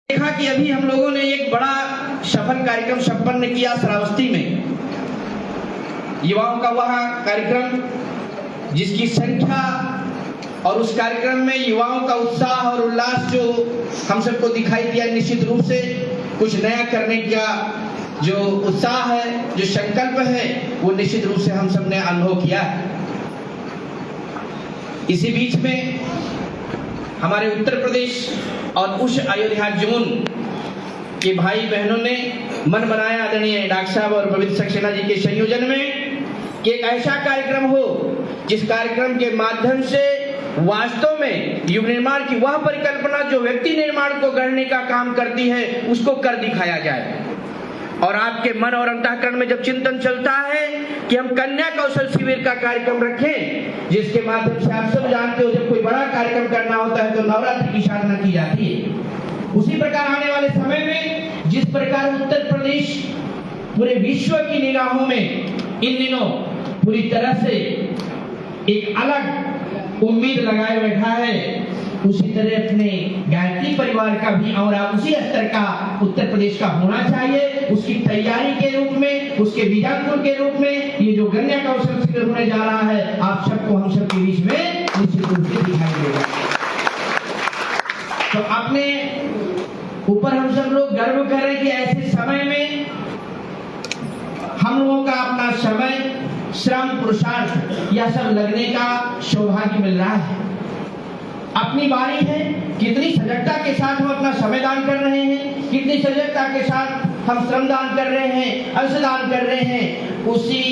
देखा कि अभी हम लोगों ने एक बड़ा सफल कार्यक्रम संपन्न किया श्रावस्ती में। युवाओं का वह कार्यक्रम जिसकी संख्या और उस कार्यक्रम में युवाओं का उत्साह और उल्लास जो हम सबको दिखाई दिया, निश्चित रूप से कुछ नया करने का जो उत्साह है, जो संकल्प है, वो निश्चित रूप से हम सब ने अनुभव किया है। इसी बीच में हमारे उत्तर प्रदेश और उस अयोध्या जोन के भाई बहनों ने मन बनाया आदरणीय डॉक्टर साहब और पवित्र सक्सेना जी के संयोजन में कि एक ऐसा कार्यक्रम हो जिस कार्यक्रम के माध्यम से वास्तव में युग निर्माण की वह परिकल्पना जो व्यक्ति निर्माण को गढ़ने का काम करती है उसको कर दिखाया जाए। और आपके मन और अंतःकरण में जब चिंतन चलता है कि हम कन्या कौशल शिविर का कार्यक्रम रखें, जिसके माध्यम से आप सब जानते हो जब कोई बड़ा कार्यक्रम करना होता है तो नवरात्रि की साधना की जाती है। उसी प्रकार आने वाले समय में जिस प्रकार उत्तर प्रदेश पूरे विश्व की निगाहों में इन दिनों पूरी तरह से एक अलग उम्मीद लगाए बैठा है, उसी तरह अपने गायत्री परिवार का भी और उसी स्तर का उत्तर प्रदेश का होना चाहिए। उसकी तैयारी के रूप में, उसके बीजापुर के रूप में ये जो कन्या कौशल शिविर होने जा रहा है, आप सबको हम सबके बीच में निश्चित रूप से दिखाई देगा। तो अपने ऊपर हम सब लोग गर्व करें कि ऐसे समय में हम लोगों का अपना समय, श्रम, पुरुषार्थ यह सब लगने का सौभाग्य मिल रहा है। अपनी बारी है, कितनी सजगता के साथ हम अपना समय दान कर रहे हैं, कितनी सजगता के साथ हम श्रम दान कर रहे हैं, अंश दान कर रहे हैं, उसी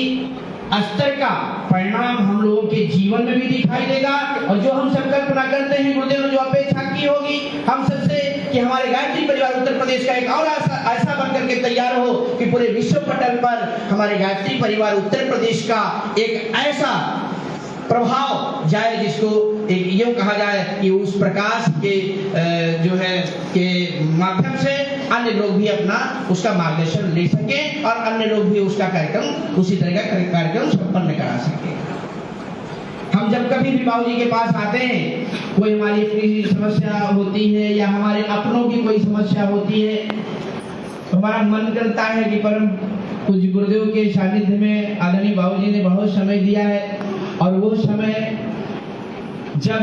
स्तर का परिणाम हम लोगों के जीवन में भी दिखाई देगा। और जो हम सब कल्पना करते हैं, गुरुदेव ने जो अपेक्षा की होगी हम सबसे कि हमारे गायत्री परिवार उत्तर प्रदेश का एक और ऐसा बनकर के तैयार हो कि पूरे विश्व पटल पर हमारे गायत्री परिवार उत्तर प्रदेश का एक ऐसा प्रभाव जाए जिसको एक यूं कहा जाए कि उस प्रकाश के जो है के माध्यम से अन्य लोग भी अपना उसका मार्गदर्शन ले सके और अन्य लोग भी उसका कार्यक्रम उसी तरह का कार्यक्रम संपन्न करा सके। हम जब कभी भी बाबूजी के पास आते हैं, कोई हमारी अपनी समस्या होती है या हमारे अपनों की कोई समस्या होती है, हमारा मन करता है कि परम पूज्य गुरुदेव के सानिध्य में आदरणीय बाबूजी ने बहुत समय दिया है। और वो समय जब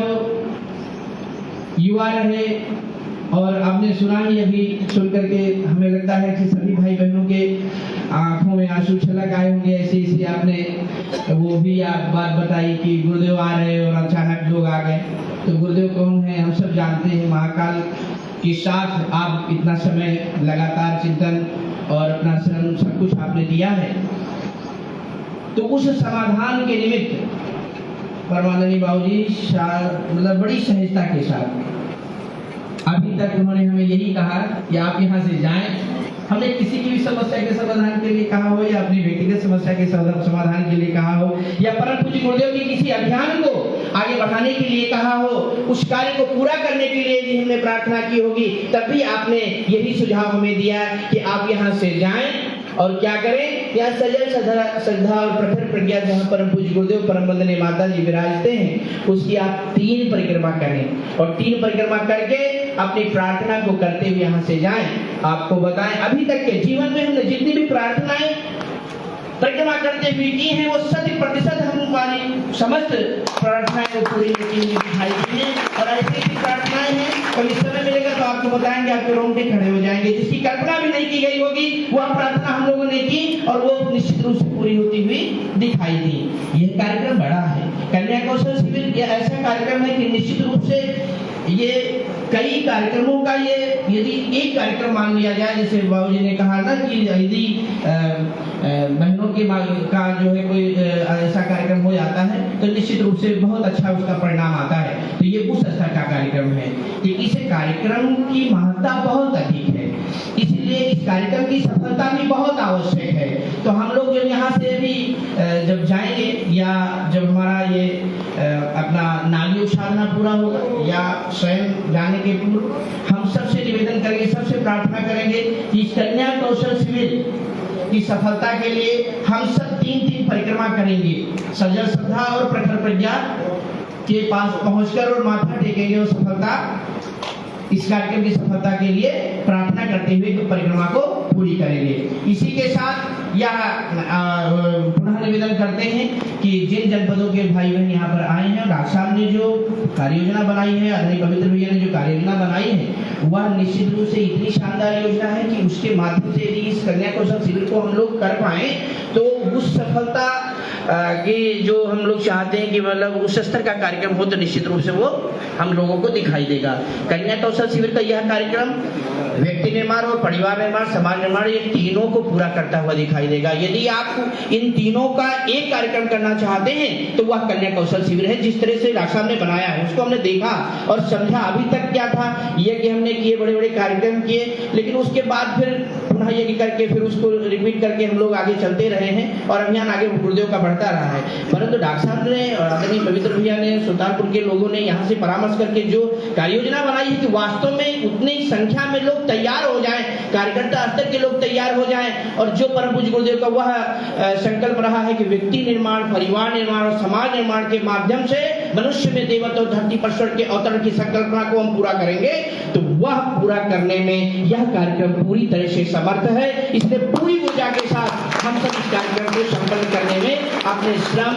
युवा रहे और आपने सुना ही अभी सुन करके हमें लगता है कि सभी भाई बहनों के आंखों में आंसू छलक आए होंगे। ऐसे ऐसे आपने वो भी आप बात बताई कि गुरुदेव आ रहे और अचानक लोग आ गए। तो गुरुदेव कौन है हम सब जानते हैं। महाकाल के साथ आप इतना समय लगातार चिंतन और अपना श्रम सब कुछ आपने दिया है। तो उस समाधान के निमित्त परमानंदी बाबूजी मतलब बड़ी सहजता के साथ अभी तक उन्होंने हमें यही कहा कि आप यहाँ से जाएं। हमने किसी की भी समस्या के समाधान के लिए कहा हो या अपनी व्यक्तिगत समस्या के समाधान के लिए कहा हो या परम पूज्य गुरुदेव की किसी अभियान को आगे बढ़ाने के लिए कहा हो, उस कार्य को पूरा करने के लिए भी हमने प्रार्थना की होगी, तब भी आपने यही सुझाव हमें दिया कि आप यहाँ से जाएं और क्या करें, यहाँ सजल श्रद्धा और प्रखर प्रज्ञा जहाँ परम पूज्य गुरुदेव परम वंदनीय माता जी विराजते हैं, उसकी आप 3 परिक्रमा करें और 3 परिक्रमा करके अपनी प्रार्थना को करते हुए यहाँ से जाएं। आपको बताएं अभी तक के जीवन में हमने जितनी भी प्रार्थनाएं परिक्रमा करते हुए की हैं, वो 100% हमारी समस्त प्रार्थनाएं को पूरी दिखाई दी है। और ऐसी ऐसी प्रार्थनाएं हैं, कभी समय मिलेगा तो आपको बताएंगे, आपके रोंगटे खड़े हो जाएंगे। जिसकी कल्पना भी नहीं की गई होगी वह प्रार्थना हम लोगों ने की और वो निश्चित रूप से पूरी होती हुई दिखाई दी। यह कार्यक्रम बड़ा है। कन्या कौशल शिविर यह ऐसा कार्यक्रम है कि निश्चित रूप से ये कई कार्यक्रमों का ये यदि एक कार्यक्रम मान लिया जाए, जैसे बाबूजी ने कहा ना कि यदि बहनों के का जो है कोई ऐसा कार्यक्रम हो जाता है तो निश्चित रूप से बहुत अच्छा उसका परिणाम आता है। तो ये उस स्तर का कार्यक्रम है कि इस कार्यक्रम की महत्ता बहुत अधिक है, इसलिए इस कार्यक्रम की सफलता भी बहुत आवश्यक है। तो हम लोग जब यहाँ से भी जब जाएंगे या जब हमारा ये अपना नागयोग साधना पूरा होगा या स्वयं जाने के पूर्व हम सबसे निवेदन करेंगे, सबसे प्रार्थना करेंगे कि कन्या कौशल शिविर की सफलता के लिए हम सब 3 परिक्रमा करेंगे। सजल श्रद्धा और प्रखर प्रज्ञा के पास पहुंचकर और माथा टेकेंगे और सफलता इस कार्यक्रम की सफलता के लिए करेंगे। इसी के साथ यह पुनः निवेदन करते हैं कि जिन जनपदों के भाई बहन यहाँ पर आए हैं, डॉक्टर साहब ने जो कार्य योजना बनाई है, आदरणीय पवित्र भैया ने जो कार्य योजना बनाई है, वह निश्चित रूप से इतनी शानदार योजना है कि उसके माध्यम से यदि इस कन्या कौशल शिविर को हम लोग कर पाए तो उस सफलता कि जो हम लोग चाहते हैं कि मतलब उस स्तर का कार्यक्रम हो, तो निश्चित रूप से वो हम लोगों को दिखाई देगा। कन्या कौशल शिविर का यह कार्यक्रम व्यक्ति निर्माण और परिवार निर्माण, समाज निर्माण, ये तीनों को पूरा करता हुआ दिखाई देगा। यदि आप इन तीनों का एक कार्यक्रम करना चाहते हैं तो वह कन्या कौशल शिविर है। जिस तरह से डॉक्टर साहब ने बनाया है उसको हमने देखा और समझा। अभी तक क्या था, ये कि हमने किए बड़े बड़े कार्यक्रम किए, लेकिन उसके बाद फिर पुनः ये करके फिर उसको रिपीट करके हम लोग आगे चलते रहे हैं और अभियान आगे गुरुदेव का बढ़ता रहा है। परंतु डॉक्टर साहब ने और आदरणीय पवित्र भैया ने, सुल्तानपुर के लोगों ने यहाँ से परामर्श करके जो कार्य योजना बनाई है कि वास्तव में उतनी संख्या में लोग तैयार हो जाएं, कार्यकर्ता स्तर के लोग तैयार हो जाएं, और जो परम पूज्य गुरुदेव का वह संकल्प रहा है कि व्यक्ति निर्माण, परिवार निर्माण और समाज निर्माण के माध्यम से मनुष्य में देवत्व और धरती पर स्वर्ग के अवतरण की संकल्पना को हम पूरा करेंगे, तो वह पूरा करने में यह कार्यक्रम पूरी तरह से समर्थ है। इसलिए पूरी ऊर्जा के साथ हम सब इस कार्यक्रम को संपन्न करने में अपने श्रम,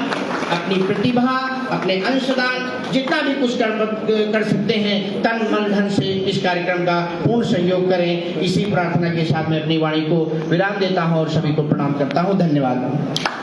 अपनी प्रतिभा, अपने अंशदान, जितना भी कुछ कर सकते हैं, तन मन धन से इस कार्यक्रम का पूर्ण सहयोग करें। इसी प्रार्थना के साथ मैं अपनी वाणी को विराम देता हूं और सभी को प्रणाम करता हूं। धन्यवाद।